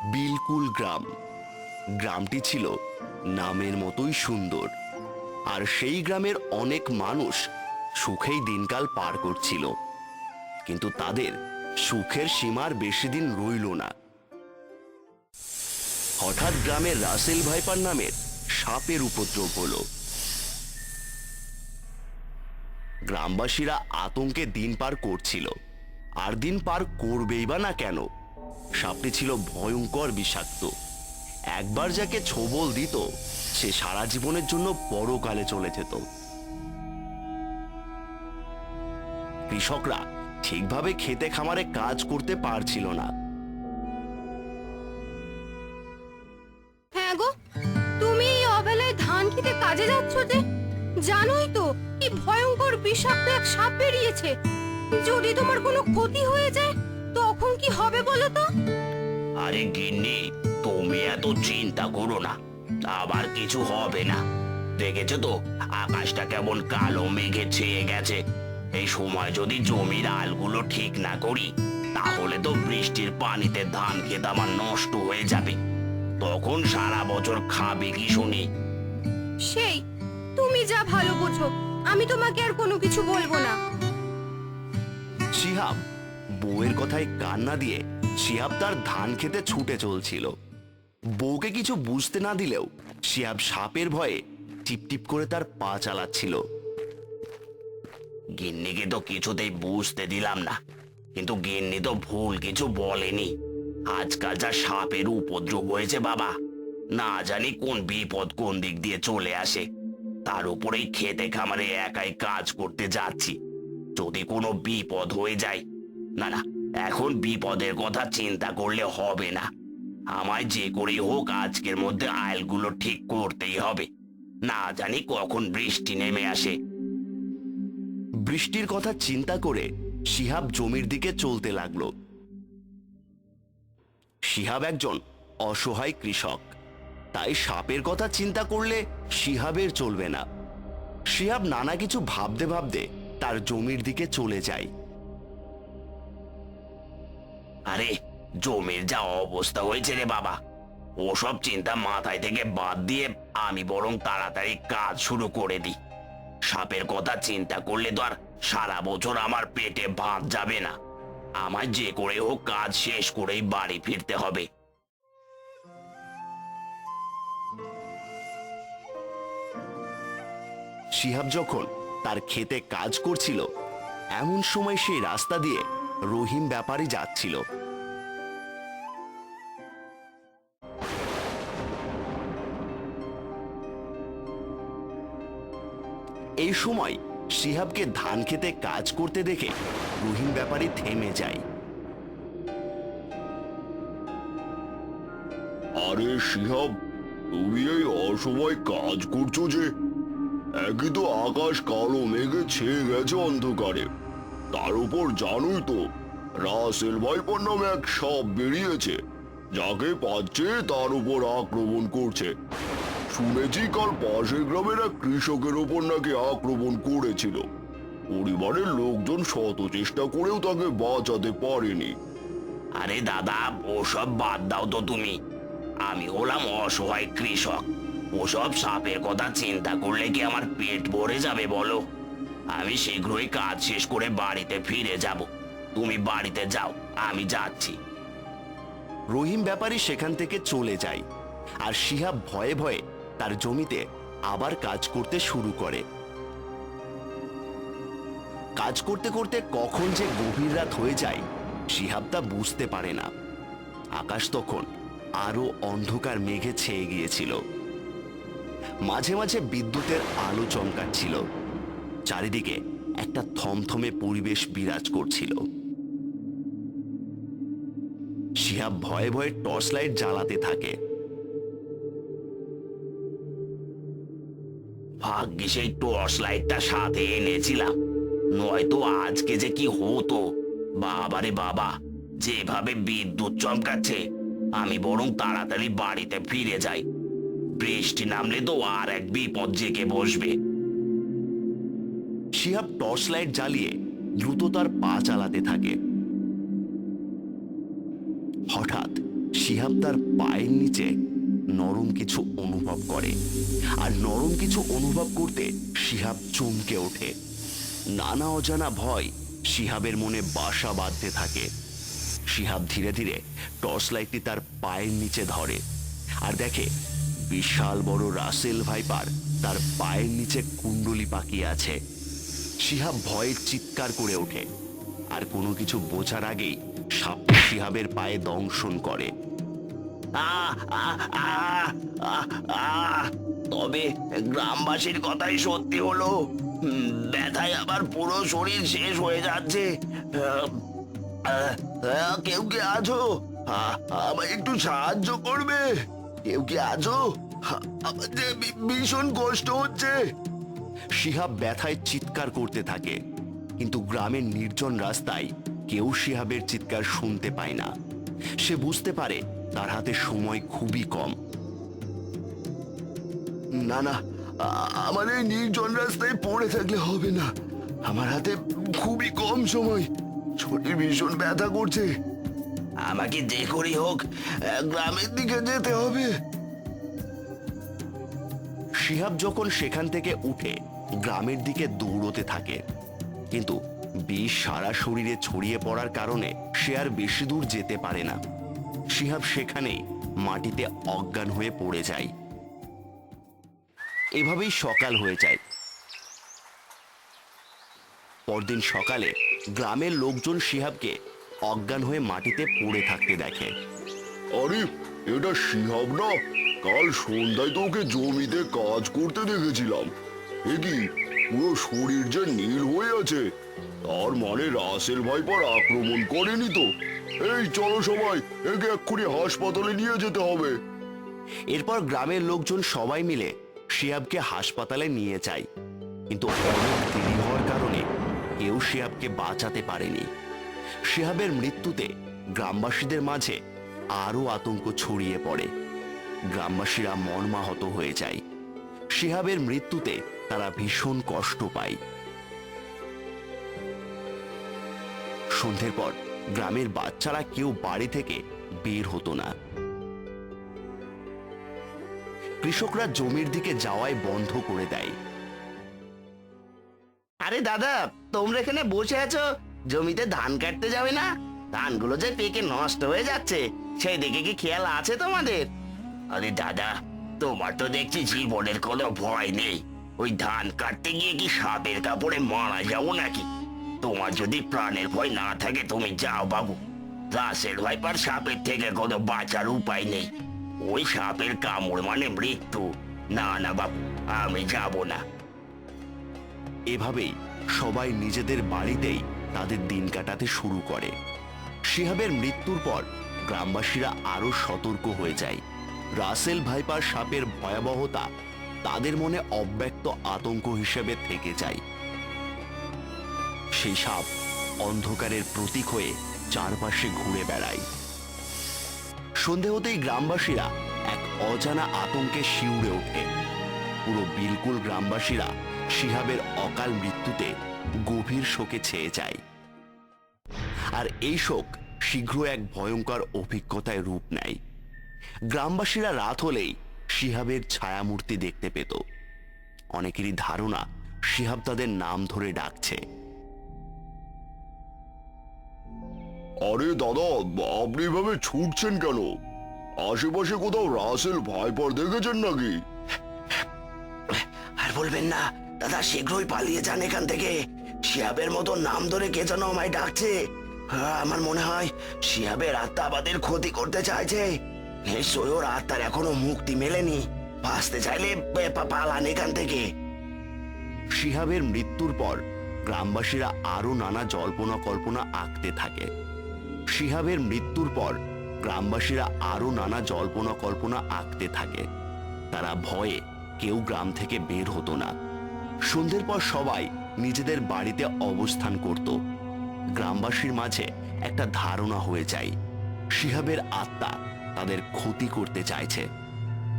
বিলকুল গ্রাম। গ্রামটি ছিল নামের মতোই সুন্দর, আর সেই গ্রামের অনেক মানুষ সুখেই দিনকাল পার করছিল। কিন্তু তাদের সুখের সীমার বেশি দিন রইল না। হঠাৎ গ্রামের রাসেল ভাইপার নামের সাপের উপদ্রব হলো। গ্রামবাসীরা আতঙ্কে দিন পার করছিল, আর দিন পার করবেই বা না কেন। সাপটি ছিল ভয়ঙ্কর বিষাক্ত। একবার যাকে ছোবল দিত সে সারা জীবনের জন্য পরকালে চলে যেত। কৃষকরা ঠিকভাবে খেতে খামারে কাজ করতে পারছিল না। হ্যাঁ গো, তুমি এই অবেলায় ধান খেতে কাজে যাচ্ছ যে? জানোই তো কি ভয়ঙ্কর বিষাক্ত এক সাপ বেরিয়েছে। যদি তোমার কোনো ক্ষতি হয়ে যায় তখন কি হবে বলো তো? আরে গিন্নি, তুমি এত চিন্তা করো না, আবার কিছু হবে না। দেখেছো তো আকাশটা কেমন কালো মেঘে ছেয়ে গেছে। এই সময় যদি জমির আলগুলো ঠিক না করি তাহলে তো বৃষ্টির পানিতে ধান ক্ষেত আমার নষ্ট হয়ে যাবে। তখন সারা বছর খাবে কি শুনি? সেই তুমি যা ভালো বোঝো, আমি তোমাকে আর কোনো কিছু বলবো না। শিহাব বউয়ের কথায় কান না দিয়ে শিহাব তার ধান খেতে ছুটে চলছিল। বউকে কিছু বুঝতে না দিলেও শিহাব সাপের ভয়ে টিপটিপ করে তার পা চালাচ্ছিল। গিন্নিকে তো কিছুতেই বুঝতে দিলাম না, কিন্তু গিন্নি তো ভুল কিছু বলেনি। আজকাল যা সাপের উপদ্রব হয়েছে বাবা, না জানি কোন বিপদ কোন দিক দিয়ে চলে আসে। তার উপরেই খেতে খামারে একাই কাজ করতে যাচ্ছি, যদি কোনো বিপদ হয়ে যায়। না না, এখন বিপদের কথা চিন্তা করলে হবে না। আমায় যে করেই হোক আজকের মধ্যে আইলগুলো ঠিক করতেই হবে। না জানি কখন বৃষ্টি নেমে আসে। বৃষ্টির কথা চিন্তা করে শিহাব জমির দিকে চলতে লাগলো। শিহাব একজন অসহায় কৃষক, তাই সাপের কথা চিন্তা করলে শিহাবের চলবে না। শিহাব নানা কিছু ভাবতে ভাবতে তার জমির দিকে চলে যায়। আরে জমির যা অবস্থা হয়েছে রে বাবা, ওসব চিন্তা মাথায় থেকে বাদ দিয়ে আমি বরং তাড়াতাড়ি কাজ শুরু করে দিই। সাপের কথা চিন্তা করলে তো আর সারা বছর আমার পেটে ভাত যাবে না। আমায় যে করে হোক কাজ শেষ করেই বাড়ি ফিরতে হবে। শিহাব যখন তার খেতে কাজ করছিল এমন সময় সেই রাস্তা দিয়ে রহিম ব্যাপারী যাচ্ছিল। এই সময় শিহাবকে ধান খেতে কাজ করতে দেখে রহিম ব্যাপারী থেমে যায়। আরে শিহাব, তুমি এই অসময় কাজ করছো যে? একই তো আকাশ কালো মেঘে ছেয়ে গেছে অন্ধকারে। তার উপর জানোই তো রাসেল ভাইপার নামে এক সাপ বেরিয়েছে, যাকে পাচ্ছে তার উপর আক্রমণ করছে। শুনেছি কাল পাশের গ্রামের এক কৃষকের ওপর নাকি আক্রমণ করেছিল। পরিবারের লোকজন শত চেষ্টা করেও তাকে বাঁচাতে পারেনি। আরে দাদা, ওসব বাদ দাও তো তুমি। আমি হলাম অসহায় কৃষক, ওসব সাপের কথা চিন্তা করলে কি আমার পেট ভরে যাবে বলো? আমি শীঘ্রই কাজ শেষ করে বাড়িতে ফিরে যাব। তুমি বাড়িতে যাও, আমি যাচ্ছি। রহিম ব্যাপারী সেখান থেকে চলে যায়, আর শিহাব ভয়ে ভয়ে তার জমিতে আবার কাজ করতে শুরু করে। কাজ করতে করতে কখন যে গভীর রাত হয়ে যায় শিহাব তা বুঝতে পারে না। আকাশ তখন আরো অন্ধকার মেঘে ছেয়ে গিয়েছিল। মাঝে মাঝে বিদ্যুতের আলো চমকাচ্ছিল। চারিদিকে একটা থমথমে পরিবেশ বিরাজ করছিল। শিহাব ভয়ে ভয়ে টর্চ লাইট জ্বালাতে থাকে। ভাগ্যে সেই টর্চ লাইটটা সাথে এনেছিলাম, নয়তো আজকে যে কি হতো। বাবারে বাবা, যেভাবে বিদ্যুৎ চমকাচ্ছে, আমি বরং তাড়াতাড়ি বাড়িতে ফিরে যাই। বৃষ্টি নামলে তো আর এক বিপদ জেগে বসবে। শিহাব টর্চ লাইট জ্বালিয়ে দ্রুত তার পা চালাতে থাকে। হঠাৎ শিহাব তার পায়ের নিচে নরম কিছু অনুভব করে, আর নরম কিছু অনুভব করতে শিহাব চমকে ওঠে। নানা অজানা ভয় শিহাবের মনে বাসা বাঁধতে থাকে। শিহাব ধীরে ধীরে টর্চ লাইটটি তার পায়ের নিচে ধরে আর দেখে বিশাল বড় রাসেল ভাইপার তার পায়ের নিচে কুণ্ডলি পাকিয়ে আছে। শিহাব ভয়ে চিৎকার করে ওঠে, আর কোনো কিছু বোঝার আগেই সাপটি শিহাবের পায়ে দংশন করে। আহ, আহ, আহ, আহ, আহ। তবে গ্রামবাসীর কথাই সত্যি হলো, ব্যথায় আবার পুরো শরীর শেষ হয়ে যাচ্ছে। কেউ কি আছো? আমায় একটু সাহায্য করবে? কেউ কি আছো? আমার যে ভীষণ কষ্ট হচ্ছে। শিহাব ব্যথায় চিৎকার করতে থাকে, কিন্তু গ্রামের নির্জন রাস্তায় কেউ শিহাবের চিৎকার শুনতে পায় না। সে বুঝতে পারে তার হাতে সময় খুবই কম। না না, আমার এই নির্জন রাস্তায় পড়ে থাকলে হবে না। আমার হাতে খুবই কম সময়, শরীর ভীষণ ব্যথা করছে। আমাকে যে করেই হোক গ্রামের দিকে যেতে হবে। শিহাব যখন সেখান থেকে উঠে গ্রামের দিকে দৌড়তে থাকে, কিন্তু বিষ সারা শরীরে ছড়িয়ে পড়ার কারণে সে আর বেশি দূর যেতে পারে না। শিহাব সেখানেই মাটিতে অজ্ঞান হয়ে পড়ে যায়। এভাবেই সকাল হয়ে যায়। পরদিন সকালে গ্রামের লোকজন শিহাবকে অজ্ঞান হয়ে মাটিতে পড়ে থাকতে দেখে। আরে, এটা শিহাব না? কাল সন্ধ্যায় তো ওকে জমিতে কাজ করতে দেখেছিলাম। এ কি, পুরো শরীর যে নীল হয়ে আছে! তার মানে রাসেল ভাইপার আক্রমণ করেনি তো? এই চলো সবাই, একে এক্ষুনি হাসপাতালে নিয়ে যেতে হবে। এরপর গ্রামের লোকজন সবাই মিলে শিহাবকে হাসপাতালে নিয়ে যায়, কিন্তু অনেক দেরি হওয়ার কারণে কেউ শিহাবকে বাঁচাতে পারেনি। শিহাবের মৃত্যুতে গ্রামবাসীদের মাঝে আরো আতঙ্ক ছড়িয়ে পড়ে। গ্রামবাসীরা মর্মাহত হয়ে যায়। শিহাবের মৃত্যুতে তারা ভীষণ কষ্ট পায়। সন্ধ্যের পর গ্রামের বাচ্চারা কেউ বাড়ি থেকে বের হতো না। কৃষকরা জমির দিকে যাওয়াই বন্ধ করে দেয়। আরে দাদা, তোমরা এখানে বসে আছো, জমিতে ধান কাটতে যাবে না? ধানগুলো যে পেকে নষ্ট হয়ে যাচ্ছে, সেই দিকে কি খেয়াল আছে তোমাদের? আরে দাদা, তোমার তো দেখছি জীবনের কোনো ভয় নেই। ওই ধান কাটতে গিয়ে কি সাপের কাপড়ে মারা যাবো নাকি? তোমার যদি প্রাণের ভয় না থাকে তুমি যাও বাবু। রাসেল ভাইপার সাপের থেকে কোনো বাঁচার উপায় নেই। ওই সাপের কামড় মানে মৃত্যু। না না বাবু, আমি যাব না। এভাবেই সবাই নিজেদের বাড়িতেই তাদের দিন কাটাতে শুরু করে। শিহাবের মৃত্যুর পর গ্রামবাসীরা আরো সতর্ক হয়ে যায়। রাসেল ভাইপার সাপের ভয়াবহতা তাদের মনে অব্যক্ত আতঙ্ক হিসেবে থেকে যায়। সেই সাপ অন্ধকারের প্রতীক হয়ে চারপাশে ঘুরে বেড়ায়। সন্ধে হতেই গ্রামবাসীরা এক অজানা আতঙ্কে শিউরে ওঠে। পুরো বিলকুল গ্রামবাসীরা শিহাবের অকাল মৃত্যুতে গভীর শোকে ছেয়ে যায়। আর এই শোক শীঘ্র এক ভয়ঙ্কর অভিজ্ঞতায় রূপ নেয়। গ্রামবাসীরা রাত হলেই শিহাবের ছায়ামূর্তি দেখতে পেত। অনেকেরই ধারণা শিহাব তাদের নাম ধরে ডাকছে। আরে দাদা, আপনি এভাবে ছুটছেন কেন? আশেপাশে কোথাও রাসেল ভাইপার দেখেছেন নাকি? আর বলবেন না দাদা, শীঘ্রই পালিয়ে যান এখান থেকে। শিহাবের মতো নাম ধরে কে যেন আমায় ডাকছে। আমার মনে হয় শিহাবের আত্মা আমাদের ক্ষতি করতে চাইছে। নিশ্চয়ই ওর আত্মার এখনো মুক্তি মেলেনি। বাঁচতে চাইলে পালান এখান থেকে। শিহাবের মৃত্যুর পর গ্রামবাসীরা আরো নানা জল্পনা কল্পনা আঁকতে থাকে। শিহাবের মৃত্যুর পর গ্রামবাসীরা আরো নানা জল্পনা কল্পনা আঁকতে থাকে। তারা ভয়ে কেউ গ্রাম থেকে বের হতো না। সন্ধ্যের পর সবাই নিজেদের বাড়িতে অবস্থান করত। গ্রামবাসীর মাঝে একটা ধারণা হয়ে যায় শিহাবের আত্মা তাদের ক্ষতি করতে চাইছে,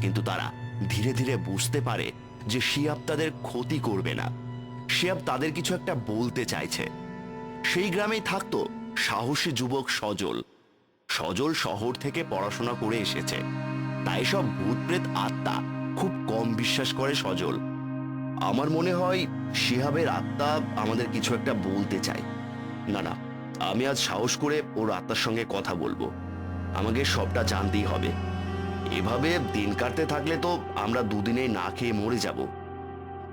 কিন্তু তারা ধীরে ধীরে বুঝতে পারে যে শিহাব তাদের ক্ষতি করবে না। শিহাব তাদের কিছু একটা বলতে চাইছে। সেই গ্রামেই থাকতো সাহসী যুবক সজল। সজল শহর থেকে পড়াশোনা করে এসেছে, তাই সব ভূত প্রেত আত্মা খুব কম বিশ্বাস করে সজল। আমার মনে হয় শিহাবের আত্মা আমাদের কিছু একটা বলতে চায়। না না, আমি আজ সাহস করে ওর আত্মার সঙ্গে কথা বলবো। আমাকে সবটা জানতেই হবে। এভাবে দিন কাটতে থাকলে তো আমরা দুদিনেই না খেয়ে মরে যাব।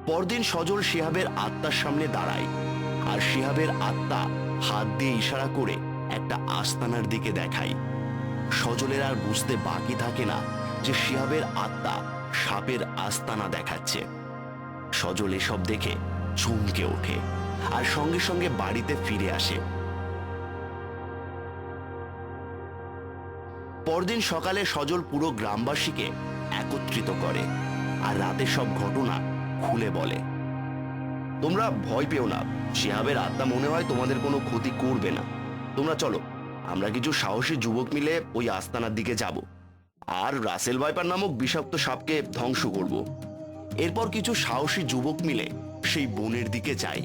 পরদিন সজল শিহাবের আত্মার সামনে দাঁড়ায়, আর শিহাবের আত্মা হাত দিয়ে ইশারা করে একটা আস্তানার দিকে দেখায়। সজলের আর বুঝতে বাকি থাকে না যে শিহাবের আত্মা সাপের আস্তানা দেখাচ্ছে। সজল এসব দেখে চমকে ওঠে আর সঙ্গে সঙ্গে বাড়িতে ফিরে আসে। পরদিন সকালে সজল পুরো গ্রামবাসীকে একত্রিত করে আর রাতে সব ঘটনা খুলে বলে। তোমরা ভয় পেও না, শিহাবের আত্মা মনে হয় তোমাদের কোনো ক্ষতি করবে না। তোমরা চলো, আমরা কিছু সাহসী যুবক মিলে ওই আস্তানার দিকে যাব আর রাসেল ভাইপার নামক বিষাক্ত সাপকে ধ্বংস করব। এরপর কিছু সাহসী যুবক মিলে সেই বনের দিকে যায়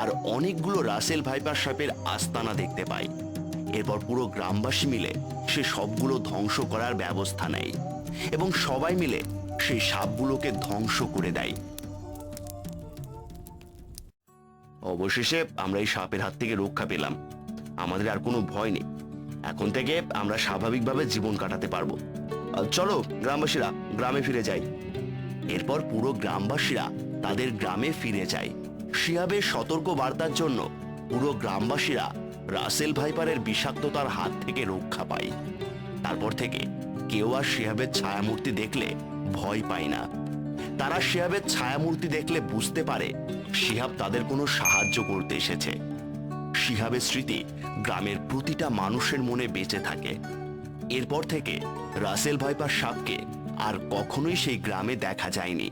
আর অনেকগুলো রাসেল ভাইপার সাপের আস্তানা দেখতে পায়। এরপর পুরো গ্রামবাসী মিলে সে সবগুলো ধ্বংস করার ব্যবস্থা নেয় এবং সবাই মিলে সেই সাপগুলোকে ধ্বংস করে দেয়। অবশেষে আমরা এই সাপের হাত থেকে রক্ষা পেলাম। আমাদের আর কোনো ভয় নেই। এখন থেকে আমরা স্বাভাবিকভাবে জীবন কাটাতে পারবো। চলো গ্রামবাসীরা, গ্রামে ফিরে যাই। এরপর পুরো গ্রামবাসীরা তাদের গ্রামে ফিরে যায়। শিহাবের সতর্ক বার্তার জন্য পুরো গ্রামবাসীরা রাসেল ভাইপারের বিষাক্ততার হাত থেকে রক্ষা পায়। তারপর থেকে কেউ আর শিহাবের ছায়ামূর্তি দেখলে ভয় পায় না। তারা শিহাবের ছায়ামূর্তি দেখলে বুঝতে পারে শিহাব তাদের কোনো সাহায্য করতে এসেছে। শিহাবের স্মৃতি গ্রামের প্রতিটা মানুষের মনে বেঁচে থাকে। এরপর থেকে রাসেল ভাইপার সাপকে আর কখনোই সেই গ্রামে দেখা যায়নি।